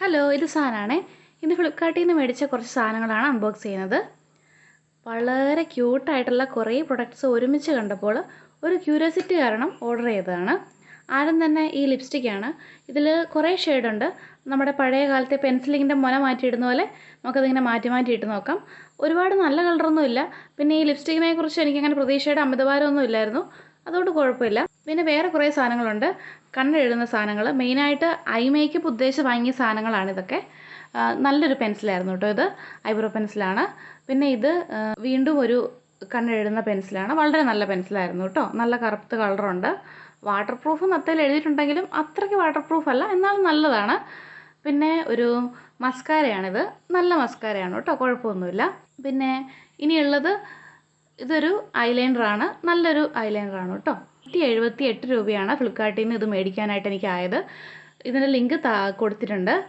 Hello, ഇത് സാനാണേ. ഇന്ന് ഫ്ലിപ്കാർട്ടിൽ നിന്ന് മേടിച്ച കുറച്ച് സാധനങ്ങളാണ് അൺബോക്സ് ചെയ്യുന്നത്. വളരെ ക്യൂട്ടായിട്ടുള്ള കുറേ പ്രൊഡക്ട്സ് ഒരുമിച്ച് കണ്ടപ്പോൾ ഒരു ക്യൂരിയോസിറ്റി കാരണം ഓർഡർ ചെയ്തതാണ്. ആദ്യം തന്നെ ഈ ലിപ്സ്റ്റിക്കാണ്. ഇതിൽ കുറേ ഷെയ്ഡുണ്ട്. നമ്മുടെ പഴയ കാലത്തെ പെൻസിലിങ്ങിൻ്റെ മുന മാറ്റിയിടുന്ന പോലെ നമുക്കതിങ്ങനെ മാറ്റി മാറ്റി ഇട്ട് നോക്കാം. ഒരുപാട് നല്ല കളറൊന്നും ഇല്ല. പിന്നെ ഈ ലിപ്സ്റ്റിക്കിനെ കുറിച്ച് എനിക്കങ്ങനെ പ്രതീക്ഷയുടെ അമിതഭാരമൊന്നും ഇല്ലായിരുന്നു, അതുകൊണ്ട് കുഴപ്പമില്ല. പിന്നെ വേറെ കുറേ സാധനങ്ങളുണ്ട്, കണ്ണെഴുതുന്ന സാധനങ്ങൾ. മെയിനായിട്ട് ഐ മേക്കപ്പ് ഉദ്ദേശിച്ച് വാങ്ങിയ സാധനങ്ങളാണിതൊക്കെ. നല്ലൊരു പെൻസിലായിരുന്നു കേട്ടോ ഇത്. ഐബ്രോ പെൻസിലാണ്. പിന്നെ ഇത് വീണ്ടും ഒരു കണ്ണെഴുതുന്ന പെൻസിലാണ്. വളരെ നല്ല പെൻസിലായിരുന്നു കേട്ടോ. നല്ല കറുത്ത കളറുണ്ട്. വാട്ടർ പ്രൂഫ് നത്തയിൽ എഴുതിയിട്ടുണ്ടെങ്കിലും അത്രയ്ക്ക് വാട്ടർ പ്രൂഫ് അല്ല, എന്നാലും നല്ലതാണ്. പിന്നെ ഒരു മസ്കാരയാണിത്. നല്ല മസ്കാരയാണ് കേട്ടോ, കുഴപ്പമൊന്നുമില്ല. പിന്നെ ഇനിയുള്ളത് ഇതൊരു ഐലൈനറാണ്. നല്ലൊരു ഐലൈനറാണ് കേട്ടോ. 178 രൂപയാണ് ഫ്ലിപ്കാർട്ടിൽ നിന്ന് ഇത് മേടിക്കാനായിട്ട് എനിക്കായത്. ഇതിൻ്റെ ലിങ്ക് കൊടുത്തിട്ടുണ്ട്.